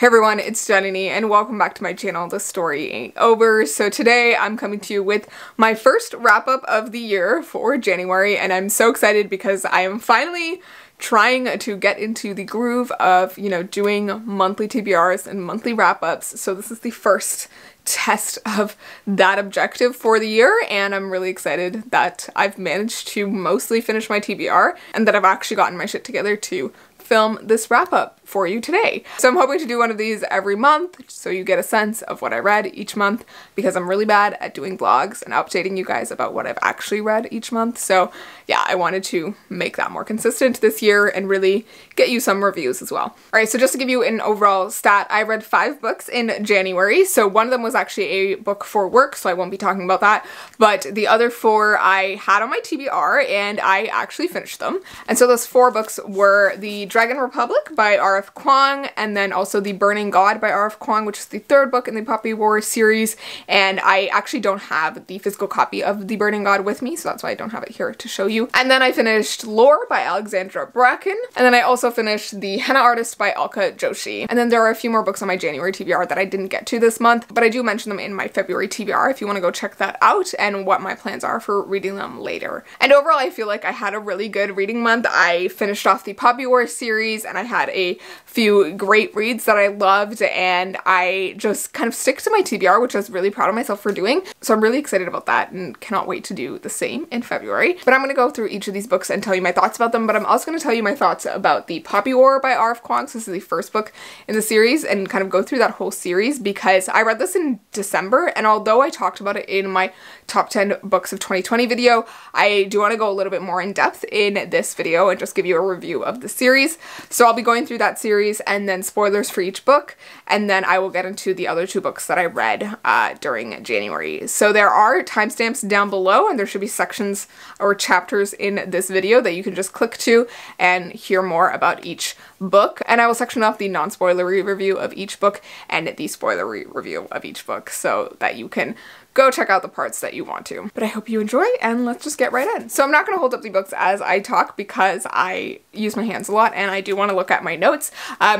Hey everyone, it's Jananie and welcome back to my channel, The Story Ain't Over. So today I'm coming to you with my first wrap up of the year for January, and I'm so excited because I am finally trying to get into the groove of, doing monthly TBRs and monthly wrap-ups. So this is the first test of that objective for the year, and I'm really excited that I've managed to mostly finish my TBR and that I've actually gotten my shit together to film this wrap-up for you today. So I'm hoping to do one of these every month so you get a sense of what I read each month, because I'm really bad at doing vlogs and updating you guys about what I've actually read each month. So yeah, I wanted to make that more consistent this year and really get you some reviews as well. Alright, so just to give you an overall stat, I read 5 books in January. So one of them was actually a book for work, so I won't be talking about that. But the other 4 I had on my TBR and I actually finished them. And so those 4 books were The Dragon Republic by R.F. Kuang, and then also The Burning God by R.F. Kuang, which is the 3rd book in the Poppy War series. And I actually don't have the physical copy of The Burning God with me, so that's why I don't have it here to show you. And then I finished Lore by Alexandra Bracken. And then I also finished The Henna Artist by Alka Joshi. And then there are a few more books on my January TBR that I didn't get to this month, but I do mention them in my February TBR if you want to go check that out and what my plans are for reading them later. And overall, I feel like I had a really good reading month. I finished off the Poppy War series and I had a few great reads that I loved, and I just kind of stick to my TBR, which I was really proud of myself for doing. So I'm really excited about that and cannot wait to do the same in February. But I'm going to go through each of these books and tell you my thoughts about them, but I'm also going to tell you my thoughts about the Poppy War by R.F. Kuang. So this is the first book in the series, and kind of go through that whole series because I read this in December, and although I talked about it in my top 10 books of 2020 video, I do want to go a little bit more in depth in this video and just give you a review of the series. So I'll be going through that series and then spoilers for each book, and then I will get into the other 2 books that I read during January. So there are timestamps down below, and there should be sections or chapters in this video that you can just click to and hear more about each book. And I will section off the non-spoilery review of each book and the spoilery review of each book so that you can go check out the parts that you want to. But I hope you enjoy, and let's just get right in. So I'm not going to hold up the books as I talk because I use my hands a lot and I do want to look at my notes.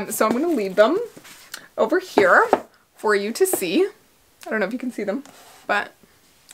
So I'm going to leave them over here for you to see. I don't know if you can see them, but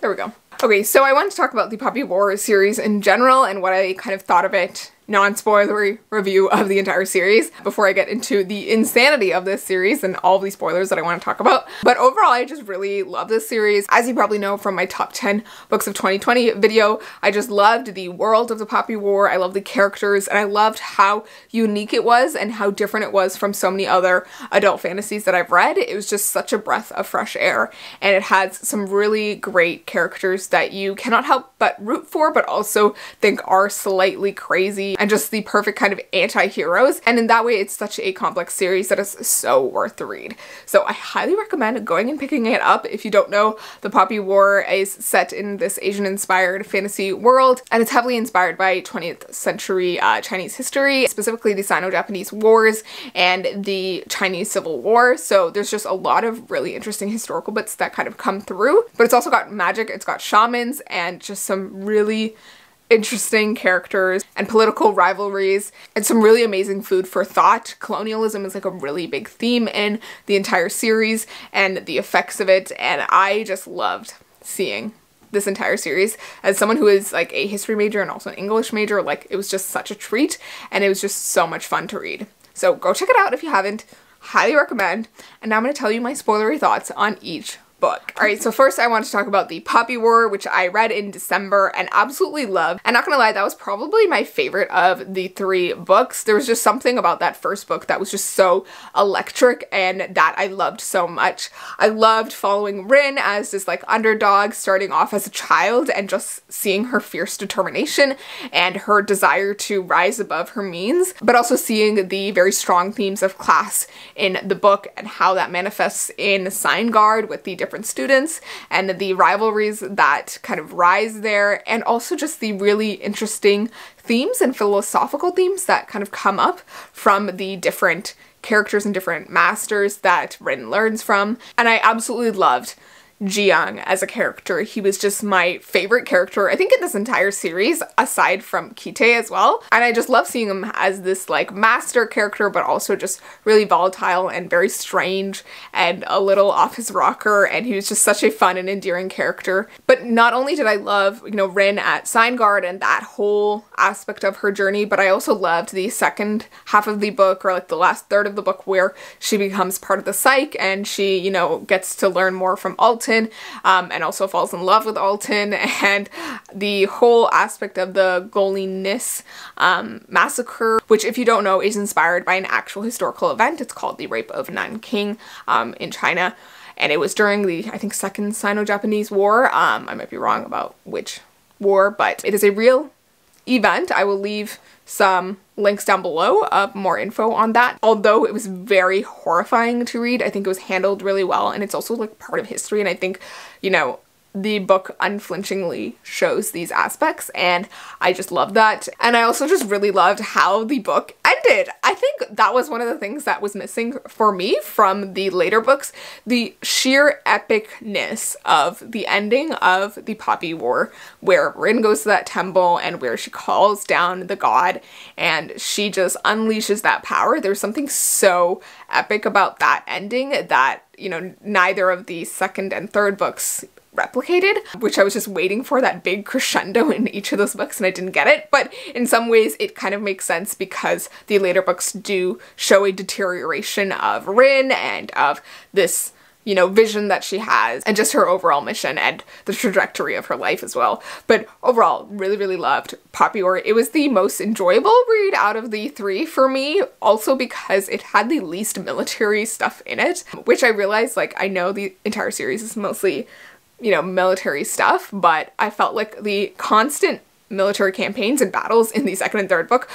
there we go. Okay, so I want to talk about the Poppy War series in general and what I kind of thought of it, non-spoilery review of the entire series, before I get into the insanity of this series and all the spoilers that I want to talk about. But overall, I just really love this series. As you probably know from my top 10 books of 2020 video, I just loved the world of the Poppy War. I loved the characters, and I loved how unique it was and how different it was from so many other adult fantasies that I've read. It was just such a breath of fresh air, and it has some really great characters that you cannot help but root for, but also think are slightly crazy and just the perfect kind of anti-heroes. And in that way, it's such a complex series that is so worth the read. So I highly recommend going and picking it up. If you don't know, the Poppy War is set in this Asian-inspired fantasy world, and it's heavily inspired by 20th century Chinese history, specifically the Sino-Japanese Wars and the Chinese Civil War. So there's just a lot of really interesting historical bits that kind of come through, but it's also got magic, it's got shamans, and just some really interesting characters and political rivalries and some really amazing food for thought. Colonialism is like a really big theme in the entire series and the effects of it, and I just loved seeing this entire series. As someone who is like a history major and also an English major, like it was just such a treat, and it was just so much fun to read. So go check it out if you haven't. Highly recommend. And now I'm going to tell you my spoilery thoughts on each book. Alright, so first I want to talk about the Poppy War, which I read in December and absolutely loved. And not gonna lie, that was probably my favorite of the 3 books. There was just something about that first book that was just so electric and that I loved so much. I loved following Rin as this like underdog starting off as a child and just seeing her fierce determination and her desire to rise above her means, but also seeing the very strong themes of class in the book and how that manifests in Sign Guard with the different students and the rivalries that kind of rise there, and also just the really interesting themes and philosophical themes that kind of come up from the different characters and different masters that Rin learns from. And I absolutely loved Jiyoung as a character. He was just my favorite character, I think, in this entire series, aside from Kite as well. And I just love seeing him as this like master character, but also just really volatile and very strange and a little off his rocker, and he was just such a fun and endearing character. But not only did I love, you know, Rin at Sign Guard and that whole aspect of her journey, but I also loved the second half of the book, or like the last third of the book, where she becomes part of the psych and she, you know, gets to learn more from Alton, and also falls in love with Alton, and the whole aspect of the Goli-nis massacre, which, if you don't know, is inspired by an actual historical event. It's called the Rape of Nanking in China, and it was during the, I think, Second Sino-Japanese War. I might be wrong about which war, but it is a real event. I will leave some links down below of more info on that. Although it was very horrifying to read, I think it was handled really well, and it's also like part of history, and I think, you know, the book unflinchingly shows these aspects, and I just love that. And I also just really loved how the book ended. I think that was one of the things that was missing for me from the later books, the sheer epicness of the ending of the Poppy War, where Rin goes to that temple and where she calls down the god and she just unleashes that power. There's something so epic about that ending that, you know, neither of the second and third books replicated, which I was just waiting for, that big crescendo in each of those books, and I didn't get it. But in some ways it kind of makes sense because the later books do show a deterioration of Rin and of this, you know, vision that she has, and just her overall mission and the trajectory of her life as well. But overall, really, really loved Poppy War. It was the most enjoyable read out of the three for me, also because it had the least military stuff in it, which I realized, like, I know the entire series is mostly, you know, military stuff, but I felt like the constant military campaigns and battles in the second and third book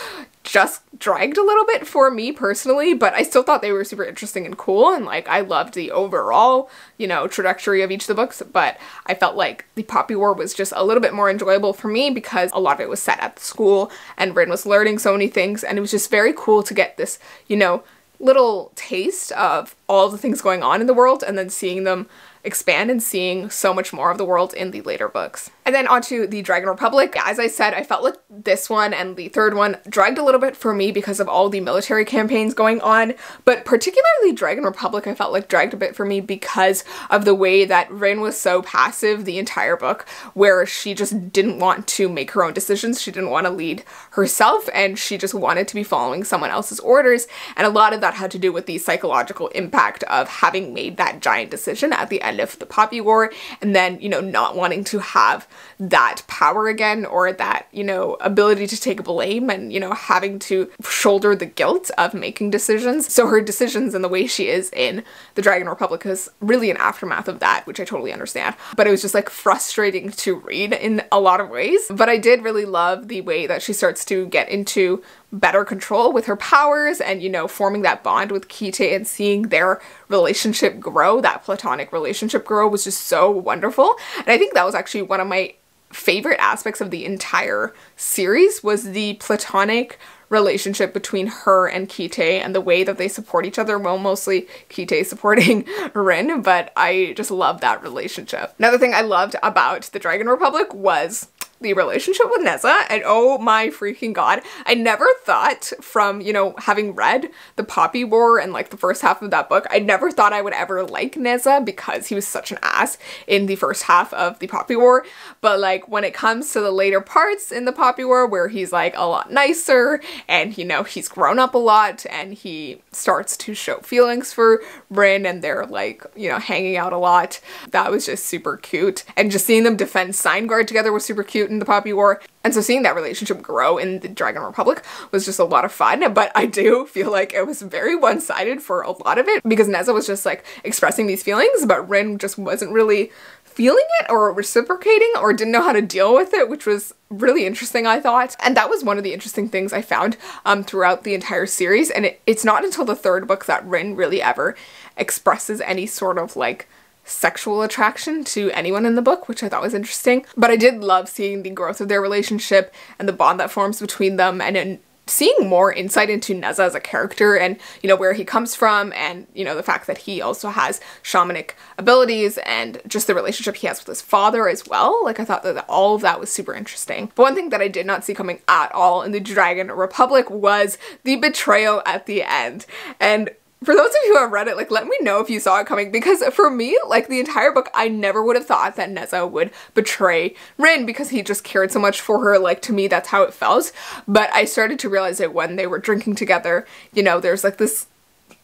just dragged a little bit for me personally, but I still thought they were super interesting and cool, and like I loved the overall, you know, trajectory of each of the books. But I felt like the Poppy War was just a little bit more enjoyable for me because a lot of it was set at the school and Rin was learning so many things, and it was just very cool to get this, you know, little taste of all the things going on in the world and then seeing them expand and seeing so much more of the world in the later books. And then onto the Dragon Republic. As I said, I felt like this one and the third one dragged a little bit for me because of all the military campaigns going on, but particularly Dragon Republic I felt like dragged a bit for me because of the way that Rin was so passive the entire book, where she just didn't want to make her own decisions, she didn't want to lead herself, and she just wanted to be following someone else's orders, and a lot of that had to do with the psychological impact of having made that giant decision at the end of the Poppy War, and then, you know, not wanting to have that power again, or that, you know, ability to take blame and, you know, having to shoulder the guilt of making decisions. So her decisions and the way she is in the Dragon Republic is really an aftermath of that, which I totally understand. But it was just like frustrating to read in a lot of ways. But I did really love the way that she starts to get into better control with her powers and, you know, forming that bond with Kite and seeing their relationship grow, that platonic relationship grow, was just so wonderful. And I think that was actually one of my favorite aspects of the entire series, was the platonic relationship between her and Kite and the way that they support each other. Well, mostly Kite supporting Rin, but I just love that relationship. Another thing I loved about the Dragon Republic was the relationship with Neza, and oh my freaking god, I never thought, from, you know, having read the Poppy War and like the first half of that book, I never thought I would ever like Neza because he was such an ass in the first half of the Poppy War. But like when it comes to the later parts in the Poppy War, where he's like a lot nicer and, you know, he's grown up a lot and he starts to show feelings for Rin and they're like, you know, hanging out a lot, that was just super cute. And just seeing them defend Sign Guard together was super cute in the Poppy War. And so seeing that relationship grow in the Dragon Republic was just a lot of fun, but I do feel like it was very one-sided for a lot of it because Neza was just like expressing these feelings, but Rin just wasn't really feeling it or reciprocating or didn't know how to deal with it, which was really interesting, I thought. And that was one of the interesting things I found throughout the entire series. And it's not until the third book that Rin really ever expresses any sort of like sexual attraction to anyone in the book, which I thought was interesting. But I did love seeing the growth of their relationship and the bond that forms between them, and seeing more insight into Neza as a character and, you know, where he comes from and, you know, the fact that he also has shamanic abilities and just the relationship he has with his father as well. Like, I thought that all of that was super interesting. But one thing that I did not see coming at all in the Dragon Republic was the betrayal at the end. And for those of you who have read it, like, let me know if you saw it coming, because for me, like, the entire book, I never would have thought that Neza would betray Rin because he just cared so much for her. Like, to me, that's how it felt. But I started to realize it when they were drinking together. You know, there's like this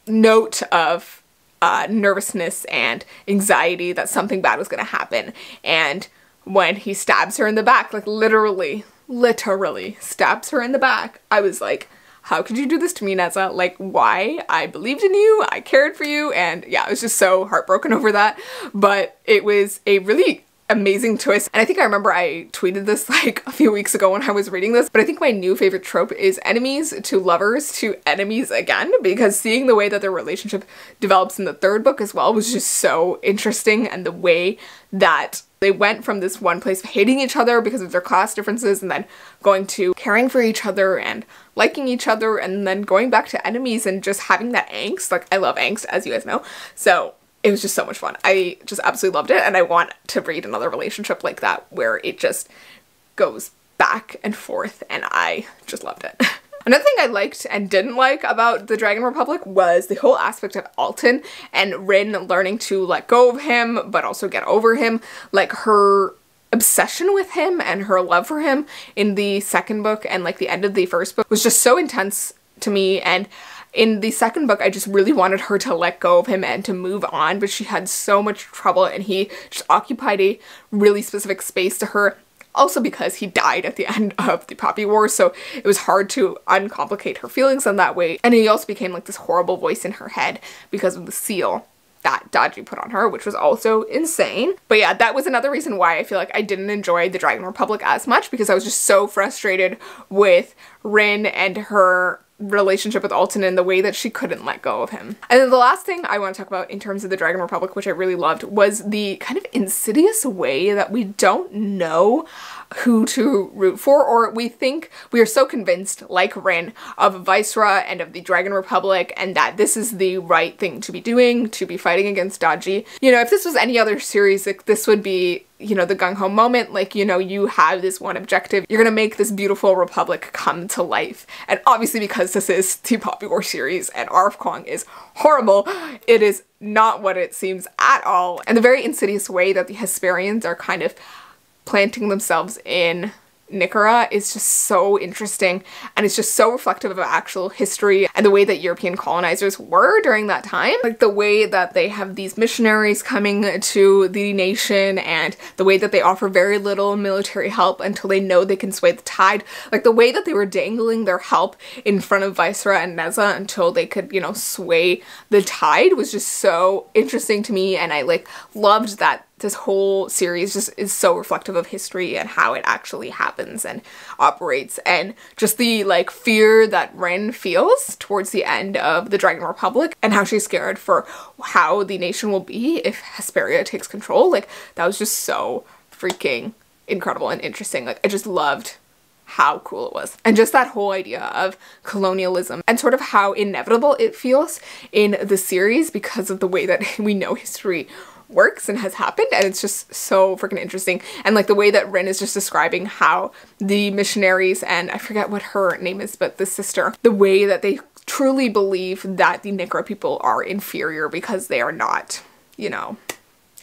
note of nervousness and anxiety that something bad was going to happen. And when he stabs her in the back, like literally stabs her in the back, I was like, how could you do this to me, Neza? Like, why? I believed in you, I cared for you, and yeah, I was just so heartbroken over that. But it was a really amazing twist. And I think I remember I tweeted this like a few weeks ago when I was reading this, but I think my new favorite trope is enemies to lovers to enemies again, because seeing the way that their relationship develops in the third book as well was just so interesting, and the way that they went from this one place of hating each other because of their class differences and then going to caring for each other and liking each other and then going back to enemies and just having that angst. Like, I love angst, as you guys know. So it was just so much fun. I just absolutely loved it, and I want to read another relationship like that where it just goes back and forth, and I just loved it. Another thing I liked and didn't like about the Dragon Republic was the whole aspect of Alton and Rin learning to let go of him, but also get over him. Like, her obsession with him and her love for him in the second book and like the end of the first book was just so intense to me. And in the second book, I just really wanted her to let go of him and to move on, but she had so much trouble, and he just occupied a really specific space to her. Also because he died at the end of the Poppy War, so it was hard to uncomplicate her feelings in that way. And he also became like this horrible voice in her head because of the seal that Daji put on her, which was also insane. But yeah, that was another reason why I feel like I didn't enjoy the Dragon Republic as much, because I was just so frustrated with Rin and her relationship with Alton and the way that she couldn't let go of him. And then the last thing I want to talk about in terms of the Dragon Republic, which I really loved, was the kind of insidious way that we don't know who to root for, or we think we are so convinced, like Rin, of Viceroy and of the Dragon Republic, and that this is the right thing to be doing, to be fighting against Daji. You know, if this was any other series, like, this would be, you know, the gung-ho moment. Like, you know, you have this one objective, you're gonna make this beautiful republic come to life. And obviously, because this is the Poppy War series and R.F. Kuang is horrible, it is not what it seems at all. And the very insidious way that the Hesperians are kind of planting themselves in Nicara is just so interesting, and it's just so reflective of actual history and the way that European colonizers were during that time. Like, the way that they have these missionaries coming to the nation, and the way that they offer very little military help until they know they can sway the tide. Like, the way that they were dangling their help in front of Viceroy and Neza until they could, you know, sway the tide was just so interesting to me, and I like loved that this whole series just is so reflective of history and how it actually happens and operates, and just the like fear that Rin feels towards the end of the Dragon Republic and how she's scared for how the nation will be if Hesperia takes control. Like, that was just so freaking incredible and interesting. Like, I just loved how cool it was. And just that whole idea of colonialism and sort of how inevitable it feels in the series because of the way that we know history works and has happened, and it's just so freaking interesting. And like the way that Rin is just describing how the missionaries, and I forget what her name is, but the sister, the way that they truly believe that the Nicara people are inferior because they are not, you know,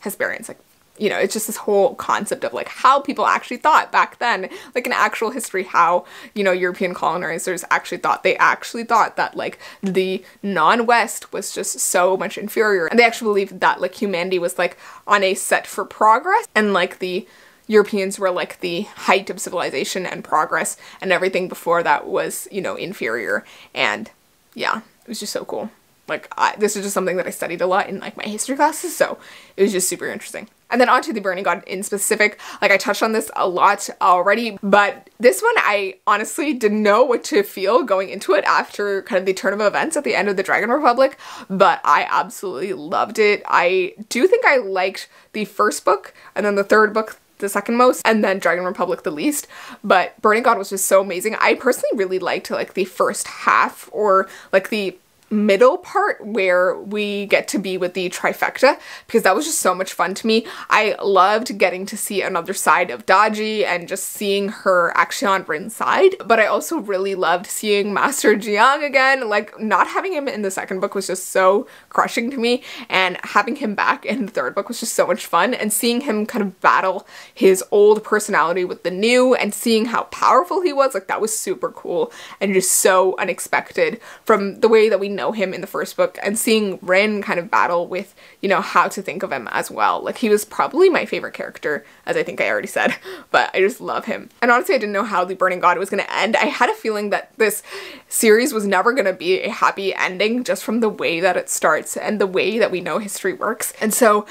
Hesperians. Like, you know, it's just this whole concept of like how people actually thought back then, like in actual history, how, you know, European colonizers actually thought. They actually thought that like the non-West was just so much inferior, and they actually believed that like humanity was like on a set for progress, and like the Europeans were like the height of civilization and progress, and everything before that was, you know, inferior. And yeah, it was just so cool. Like, this is just something that I studied a lot in like my history classes, so it was just super interesting. And then onto the Burning God in specific. Like, I touched on this a lot already, but this one I honestly didn't know what to feel going into it after kind of the turn of events at the end of the Dragon Republic, but I absolutely loved it. I do think I liked the first book, and then the third book the second most, and then Dragon Republic the least. But Burning God was just so amazing. I personally really liked like the first half, or like the middle part where we get to be with the trifecta, because that was just so much fun to me. I loved getting to see another side of Daji and just seeing her actually on Rin's side, but I also really loved seeing Master Jiang again. Like, not having him in the second book was just so crushing to me, and having him back in the third book was just so much fun, and seeing him kind of battle his old personality with the new and seeing how powerful he was, like that was super cool and just so unexpected from the way that we know him in the first book, and seeing Rin kind of battle with, you know, how to think of him as well. Like, he was probably my favorite character, as I think I already said, but I just love him. And honestly, I didn't know how the Burning God was going to end. I had a feeling that this series was never going to be a happy ending, just from the way that it starts and the way that we know history works. And so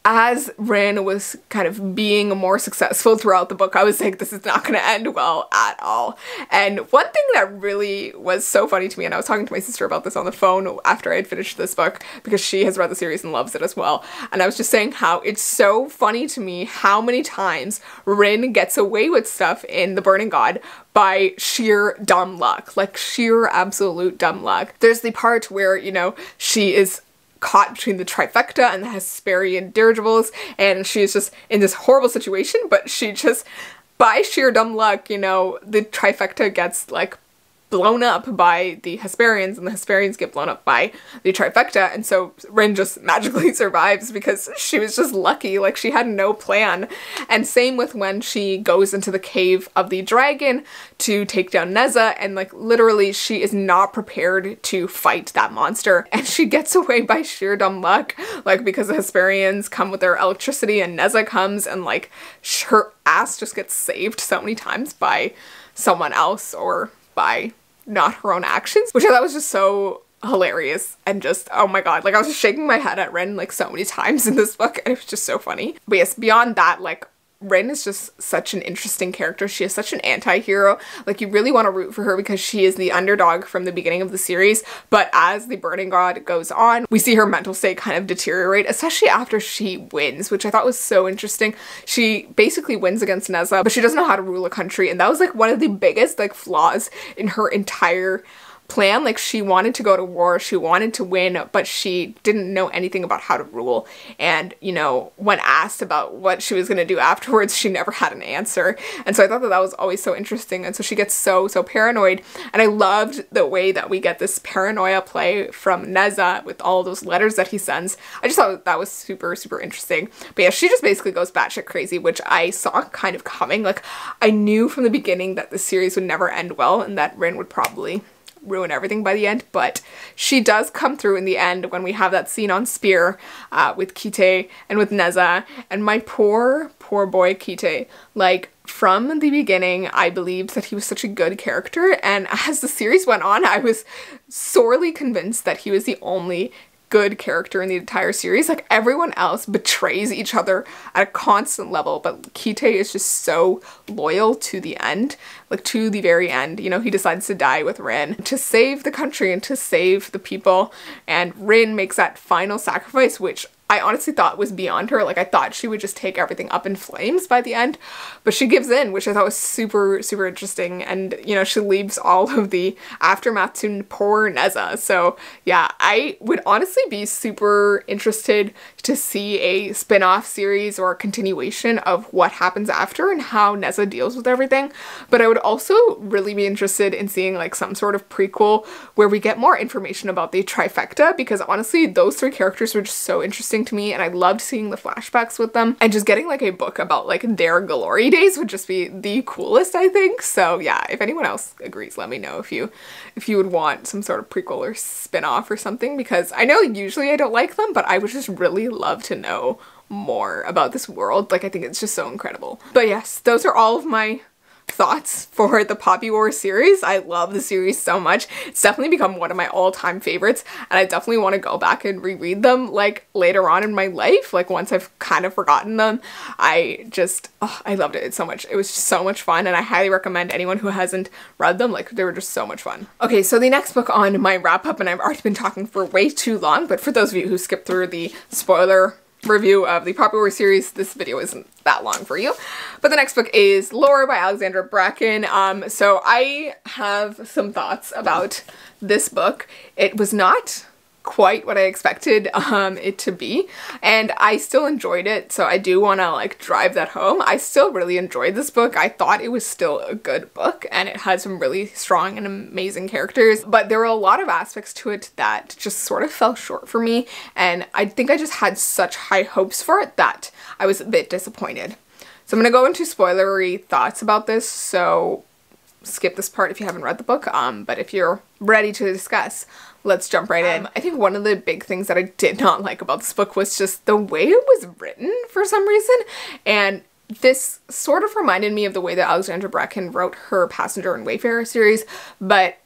as Rin was kind of being more successful throughout the book, I was like, this is not going to end well at all. And one thing that really was so funny to me, and I was talking to my sister about this on the phone after I had finished this book, because she has read the series and loves it as well, and I was just saying how it's so funny to me how many times Rin gets away with stuff in The Burning God by sheer dumb luck, like sheer absolute dumb luck. There's the part where, you know, she is caught between the trifecta and the Hesperian dirigibles, and she's just in this horrible situation, but she just, by sheer dumb luck, you know, the trifecta gets like blown up by the Hesperians, and the Hesperians get blown up by the trifecta, and so Rin just magically survives because she was just lucky, like she had no plan. And same with when she goes into the cave of the dragon to take down Neza, and like literally she is not prepared to fight that monster, and she gets away by sheer dumb luck, like because the Hesperians come with their electricity and Neza comes, and like her ass just gets saved so many times by someone else or by not her own actions, which I thought was just so hilarious and just, oh my god, like I was just shaking my head at Rin like so many times in this book, and it was just so funny. But yes, beyond that, like Rin is just such an interesting character. She is such an anti-hero. Like, you really want to root for her because she is the underdog from the beginning of the series, but as the Burning God goes on, we see her mental state kind of deteriorate, especially after she wins, which I thought was so interesting. She basically wins against Neza, but she doesn't know how to rule a country, and that was like one of the biggest like flaws in her entire plan. Like, she wanted to go to war, she wanted to win, but she didn't know anything about how to rule. And, you know, when asked about what she was going to do afterwards, she never had an answer. And so I thought that that was always so interesting. And so she gets so paranoid. And I loved the way that we get this paranoia play from Neza with all those letters that he sends. I just thought that was super interesting. But yeah, she just basically goes batshit crazy, which I saw kind of coming. Like, I knew from the beginning that the series would never end well and that Rin would probably ruin everything by the end, but she does come through in the end when we have that scene on Spear with Kite and with Neza, and my poor boy Kite. Like, from the beginning, I believed that he was such a good character, and as the series went on, I was sorely convinced that he was the only good character in the entire series. Like, everyone else betrays each other at a constant level, but Kite is just so loyal to the end, like to the very end. You know, he decides to die with Rin to save the country and to save the people, and Rin makes that final sacrifice, which I honestly thought was beyond her. Like, I thought she would just take everything up in flames by the end, but she gives in, which I thought was super interesting. And, you know, she leaves all of the aftermath to poor Neza. So yeah, I would honestly be super interested to see a spin-off series or a continuation of what happens after and how Neza deals with everything. But I would also really be interested in seeing like some sort of prequel where we get more information about the trifecta, because honestly, those three characters were just so interesting to me, and I loved seeing the flashbacks with them, and just getting like a book about like their glory days would just be the coolest, I think. So yeah, if anyone else agrees, let me know if you would want some sort of prequel or spin-off or something, because I know usually I don't like them, but I would just really love to know more about this world. Like, I think it's just so incredible. But yes, those are all of my thoughts for the Poppy War series. I love the series so much. It's definitely become one of my all-time favorites, and I definitely want to go back and reread them like later on in my life, like once I've kind of forgotten them. I loved it so much. It was just so much fun, and I highly recommend anyone who hasn't read them. Like, they were just so much fun. Okay, so the next book on my wrap-up, and I've already been talking for way too long, but for those of you who skipped through the spoiler review of the popular series, this video isn't that long for you. But the next book is Lore by Alexandra Bracken. So I have some thoughts about this book. It was not quite what I expected it to be, and I still enjoyed it, so I do want to like drive that home. I still really enjoyed this book. I thought it was still a good book, and it had some really strong and amazing characters, but there were a lot of aspects to it that just sort of fell short for me, and I think I just had such high hopes for it that I was a bit disappointed. So I'm going to go into spoilery thoughts about this, so skip this part if you haven't read the book, but if you're ready to discuss, let's jump right in. I think one of the big things that I did not like about this book was just the way it was written for some reason, and this sort of reminded me of the way that Alexandra Bracken wrote her Passenger and Wayfarer series, but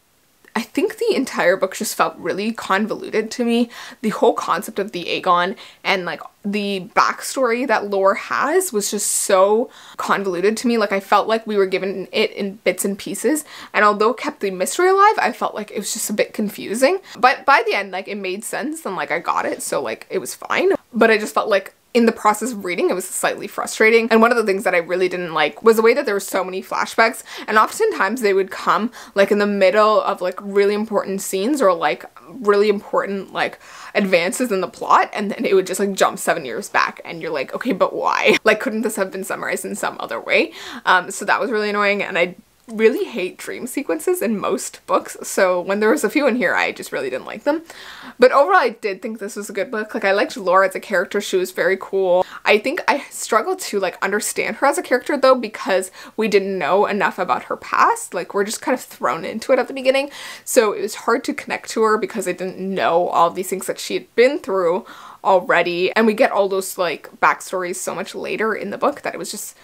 I think the entire book just felt really convoluted to me. The whole concept of the Aegon and like the backstory that Lore has was just so convoluted to me. Like I felt like we were given it in bits and pieces, and although it kept the mystery alive, I felt like it was just a bit confusing. But by the end, like it made sense and like I got it, so like it was fine. But I just felt like in the process of reading, it was slightly frustrating. And one of the things that I really didn't like was the way that there were so many flashbacks, and oftentimes they would come like in the middle of like really important scenes or like really important like advances in the plot, and then it would just like jump 7 years back, and you're like, okay, but why? Like, couldn't this have been summarized in some other way? So that was really annoying, and I really hate dream sequences in most books, so when there was a few in here, I just really didn't like them. But overall, I did think this was a good book. Like, I liked Lore as a character. She was very cool. I think I struggled to like understand her as a character though, because we didn't know enough about her past. Like, we're just kind of thrown into it at the beginning, so it was hard to connect to her because I didn't know all of these things that she had been through already, and we get all those like backstories so much later in the book that it was just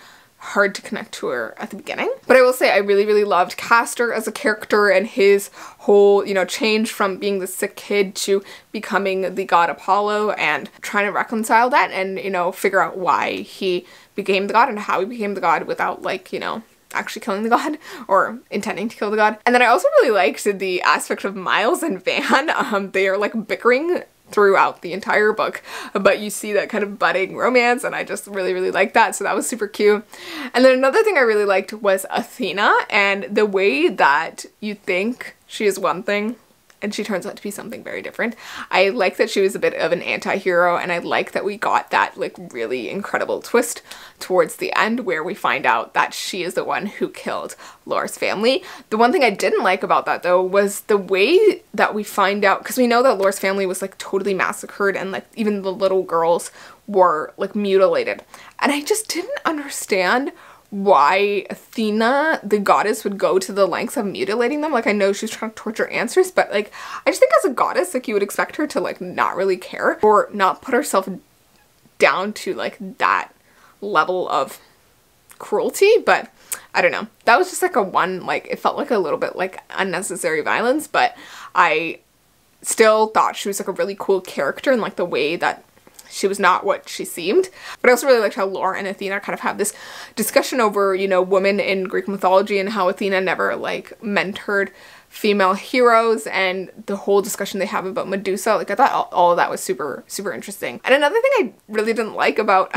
hard to connect to her at the beginning. But I will say I really loved Castor as a character, and his whole, you know, change from being the sick kid to becoming the god Apollo, and trying to reconcile that and, you know, figure out why he became the god and how he became the god without, like, you know, actually killing the god or intending to kill the god. And then I also really liked the aspect of Miles and Van. They are like bickering throughout the entire book, but you see that kind of budding romance, and I just really liked that, so that was super cute. And then another thing I really liked was Athena, and the way that you think she is one thing and she turns out to be something very different. I like that she was a bit of an anti-hero, and I like that we got that like really incredible twist towards the end where we find out that she is the one who killed Lore's family. The one thing I didn't like about that though was the way that we find out, because we know that Lore's family was like totally massacred, and like even the little girls were like mutilated, and I just didn't understand why Athena, the goddess, would go to the lengths of mutilating them. Like, I know she's trying to torture answers, but like, I just think as a goddess, like, you would expect her to like not really care or not put herself down to like that level of cruelty. But I don't know, that was just like a one, like, it felt like a little bit like unnecessary violence, but I still thought she was like a really cool character, and like the way that she was not what she seemed. But I also really liked how Lore and Athena kind of have this discussion over, you know, women in Greek mythology, and how Athena never like mentored female heroes, and the whole discussion they have about Medusa. Like, I thought all of that was super interesting. And another thing I really didn't like about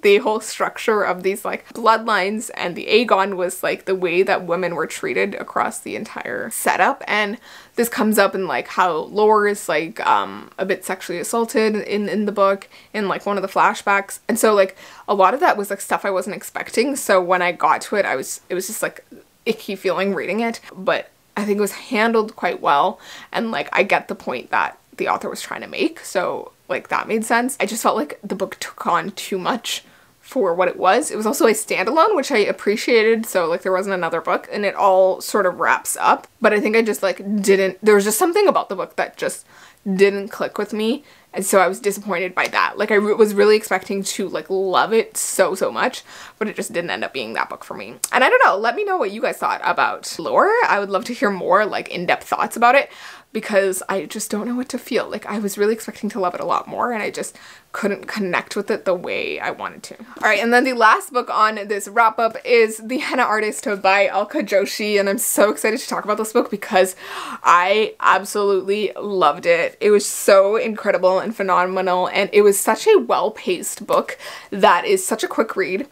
the whole structure of these like bloodlines and the Aegon was like the way that women were treated across the entire setup. And this comes up in like how Lore is like a bit sexually assaulted in the book in like one of the flashbacks, and so like a lot of that was like stuff I wasn't expecting. So when I got to it, it was just like icky feeling reading it, but I think it was handled quite well, and like I get the point that the author was trying to make, so like that made sense. I just felt like the book took on too much for what it was. It was also a standalone, which I appreciated, so like there wasn't another book, and it all sort of wraps up. But I think I just like there was just something about the book that just didn't click with me, and so I was disappointed by that. Like, I was really expecting to like love it so much, but it just didn't end up being that book for me. And I don't know, let me know what you guys thought about Lore. I would love to hear more like in-depth thoughts about it, because I just don't know what to feel. Like, I was really expecting to love it a lot more, and I just couldn't connect with it the way I wanted to. Alright, and then the last book on this wrap-up is The Henna Artist by Alka Joshi, and I'm so excited to talk about this book because I absolutely loved it. It was so incredible and phenomenal, and it was such a well-paced book that is such a quick read.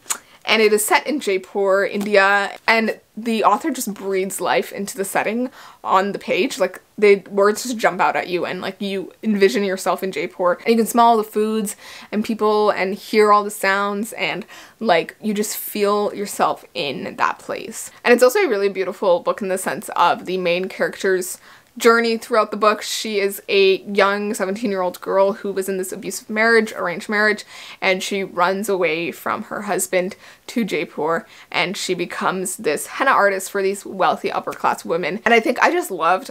And it is set in Jaipur, India, and the author just breathes life into the setting on the page. Like, the words just jump out at you, and like you envision yourself in Jaipur, and you can smell all the foods and people and hear all the sounds, and like you just feel yourself in that place. And it's also a really beautiful book in the sense of the main character's journey throughout the book. She is a young 17-year-old girl who was in this abusive marriage, arranged marriage, and she runs away from her husband to Jaipur, and she becomes this henna artist for these wealthy upper class women. And I think I just loved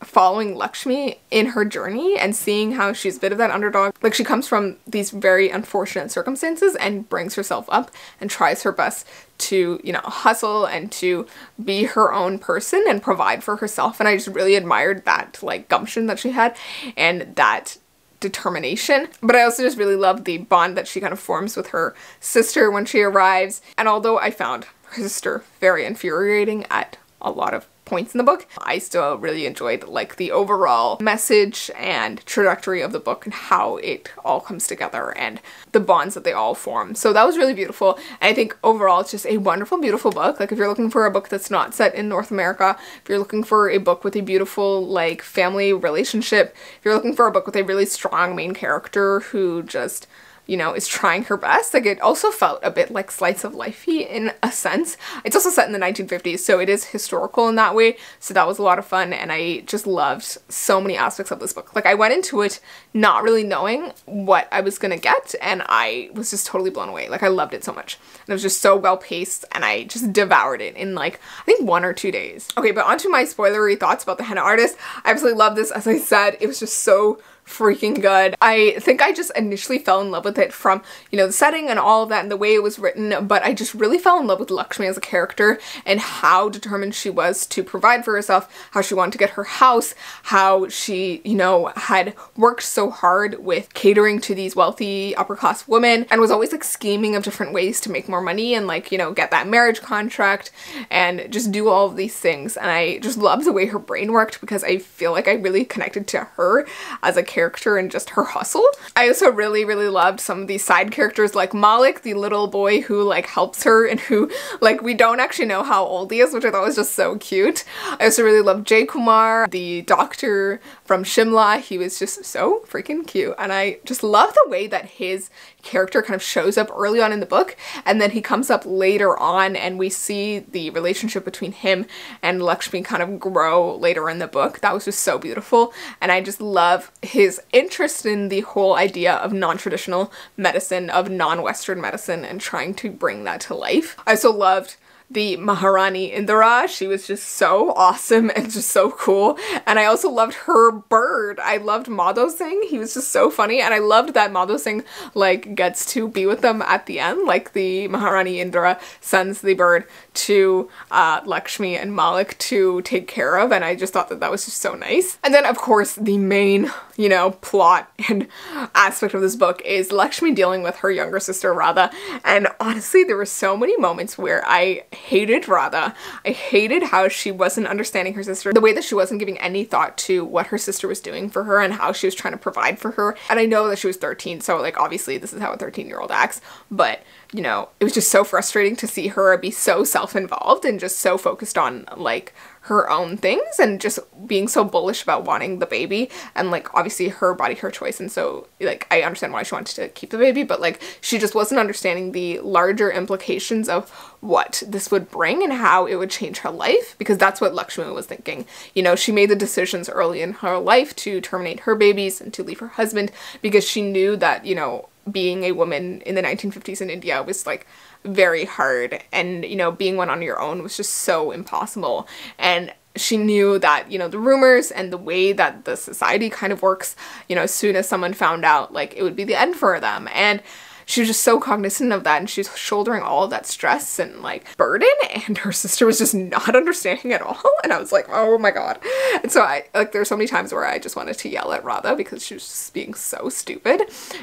following Lakshmi in her journey and seeing how she's a bit of that underdog. Like, she comes from these very unfortunate circumstances and brings herself up and tries her best to, you know, hustle and to be her own person and provide for herself. And I just really admired that, like, gumption that she had and that determination. But I also just really loved the bond that she kind of forms with her sister when she arrives. And although I found her sister very infuriating at a lot of points in the book, I still really enjoyed like the overall message and trajectory of the book and how it all comes together and the bonds that they all form. So that was really beautiful. And I think overall it's just a wonderful, beautiful book. Like, if you're looking for a book that's not set in North America, if you're looking for a book with a beautiful like family relationship, if you're looking for a book with a really strong main character who just, you know, is trying her best. Like, it also felt a bit like slice of lifey in a sense. It's also set in the 1950s, so it is historical in that way. So that was a lot of fun, and I just loved so many aspects of this book. Like, I went into it not really knowing what I was gonna get, and I was just totally blown away. Like, I loved it so much. And it was just so well paced, and I just devoured it in like, I think 1 or 2 days. Okay, but onto my spoilery thoughts about the Henna Artist. I absolutely love this. As I said, it was just so freaking good. I think I just initially fell in love with it from, you know, the setting and all of that and the way it was written, but I just really fell in love with Lakshmi as a character and how determined she was to provide for herself, how she wanted to get her house, how she, you know, had worked so hard with catering to these wealthy upper class women and was always like scheming of different ways to make more money and like, you know, get that marriage contract and just do all of these things. And I just love the way her brain worked because I feel like I really connected to her as a character and just her hustle. I also really, really loved some of these side characters like Malik, the little boy who like helps her and who like we don't actually know how old he is, which I thought was just so cute. I also really loved Jay Kumar, the doctor from Shimla. He was just so freaking cute, and I just love the way that his character kind of shows up early on in the book and then he comes up later on and we see the relationship between him and Lakshmi kind of grow later in the book. That was just so beautiful, and I just love his interest in the whole idea of non-traditional medicine, of non-Western medicine, and trying to bring that to life. I also loved the Maharani Indira. She was just so awesome and just so cool. And I also loved her bird. I loved Madhav Singh. He was just so funny. And I loved that Madhav Singh like gets to be with them at the end. Like, the Maharani Indira sends the bird to Lakshmi and Malik to take care of. And I just thought that that was just so nice. And then of course the main, you know, plot and aspect of this book is Lakshmi dealing with her younger sister Radha. And honestly, there were so many moments where I hated Radha. I hated how she wasn't understanding her sister, the way that she wasn't giving any thought to what her sister was doing for her and how she was trying to provide for her. And I know that she was 13, so like obviously this is how a 13-year-old acts, but you know, it was just so frustrating to see her be so self-involved and just so focused on like her own things and just being so bullish about wanting the baby, and like obviously her body, her choice, and so like I understand why she wanted to keep the baby, but like she just wasn't understanding the larger implications of what this would bring and how it would change her life, because that's what Lakshmi was thinking. You know, she made the decisions early in her life to terminate her babies and to leave her husband because she knew that, you know, being a woman in the 1950s in India was like very hard, and you know, being one on your own was just so impossible. And she knew that, you know, the rumors and the way that the society kind of works, you know, as soon as someone found out, like it would be the end for them. And she was just so cognizant of that, and she's shouldering all of that stress and like burden, and her sister was just not understanding at all. And I was like, oh my god. And so I like, there's so many times where I just wanted to yell at Radha because she was just being so stupid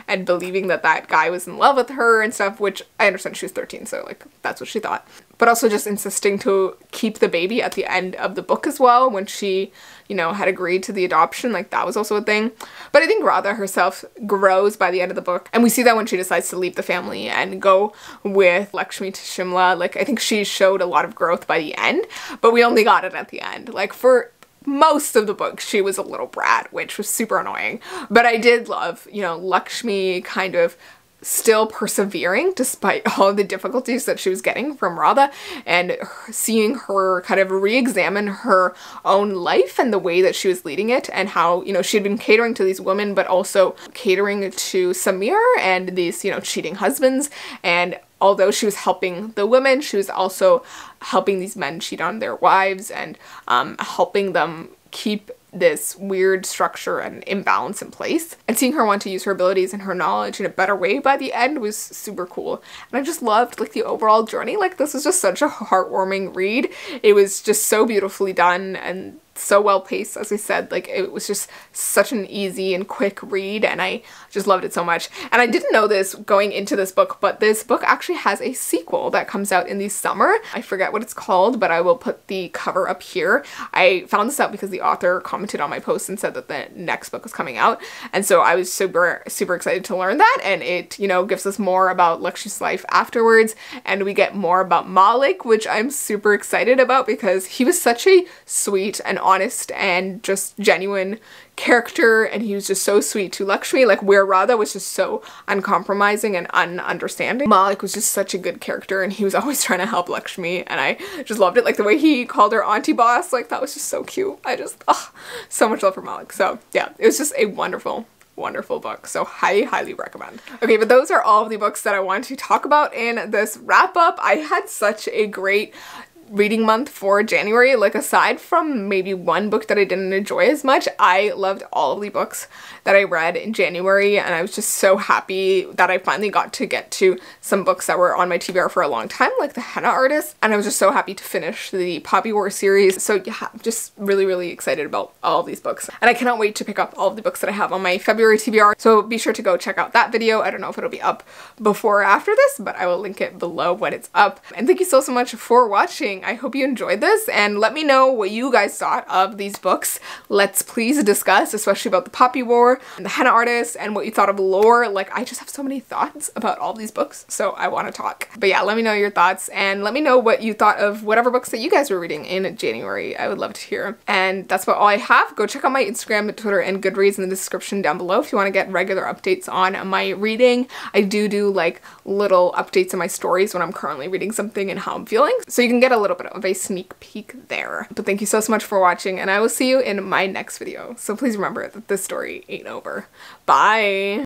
and believing that that guy was in love with her and stuff, which I understand she was 13, so like that's what she thought. but also just insisting to keep the baby at the end of the book as well when she, you know, had agreed to the adoption. Like, that was also a thing. But I think Radha herself grows by the end of the book, and we see that when she decides to leave the family and go with Lakshmi to Shimla. Like, I think she showed a lot of growth by the end, but we only got it at the end. Like, for most of the book, she was a little brat, which was super annoying. But I did love, you know, Lakshmi kind of still persevering despite all the difficulties that she was getting from Radha, and seeing her kind of re-examine her own life and the way that she was leading it, and how, you know, she had been catering to these women but also catering to Samir and these, you know, cheating husbands. And although she was helping the women, she was also helping these men cheat on their wives, and helping them keep this weird structure and imbalance in place. And seeing her want to use her abilities and her knowledge in a better way by the end was super cool. And I just loved, like, the overall journey. Like, this was just such a heartwarming read. It was just so beautifully done and so well paced. As I said, like, it was just such an easy and quick read, and I just loved it so much. And I didn't know this going into this book, but this book actually has a sequel that comes out in the summer. I forget what it's called, but I will put the cover up here. I found this out because the author commented on my post and said that the next book was coming out, and so I was super excited to learn that. And it, you know, gives us more about Lakshmi's life afterwards, and we get more about Malik, which I'm super excited about because he was such a sweet and honest and just genuine character, and he was just so sweet to Lakshmi, like where Radha was just so uncompromising and ununderstanding. Malik was just such a good character, and he was always trying to help Lakshmi, and I just loved it. Like, the way he called her auntie boss, like, that was just so cute. I just, so much love for Malik. So yeah, it was just a wonderful book, so highly recommend. Okay, but those are all of the books that I wanted to talk about in this wrap up. I had such a great reading month for January. Like, aside from maybe one book that I didn't enjoy as much, I loved all of the books that I read in January, and I was just so happy that I finally got to get to some books that were on my TBR for a long time, like the Henna Artist, and I was just so happy to finish the Poppy War series. So yeah, I'm just really excited about all of these books, and I cannot wait to pick up all of the books that I have on my February TBR, so be sure to go check out that video. I don't know if it'll be up before or after this, but I will link it below when it's up. And thank you so much for watching. I hope you enjoyed this, and let me know what you guys thought of these books. Let's please discuss, especially about the Poppy War and the Henna Artist, and what you thought of lore. Like, I just have so many thoughts about all these books, so I want to talk. But yeah, let me know your thoughts, and let me know what you thought of whatever books that you guys were reading in January. I would love to hear. And that's about all I have. Go check out my Instagram, Twitter, and Goodreads in the description down below if you want to get regular updates on my reading. I do like little updates in my stories when I'm currently reading something and how I'm feeling, so you can get a little bit of a sneak peek there. But thank you so much for watching, and I will see you in my next video. So please remember that this story ain't over. Bye!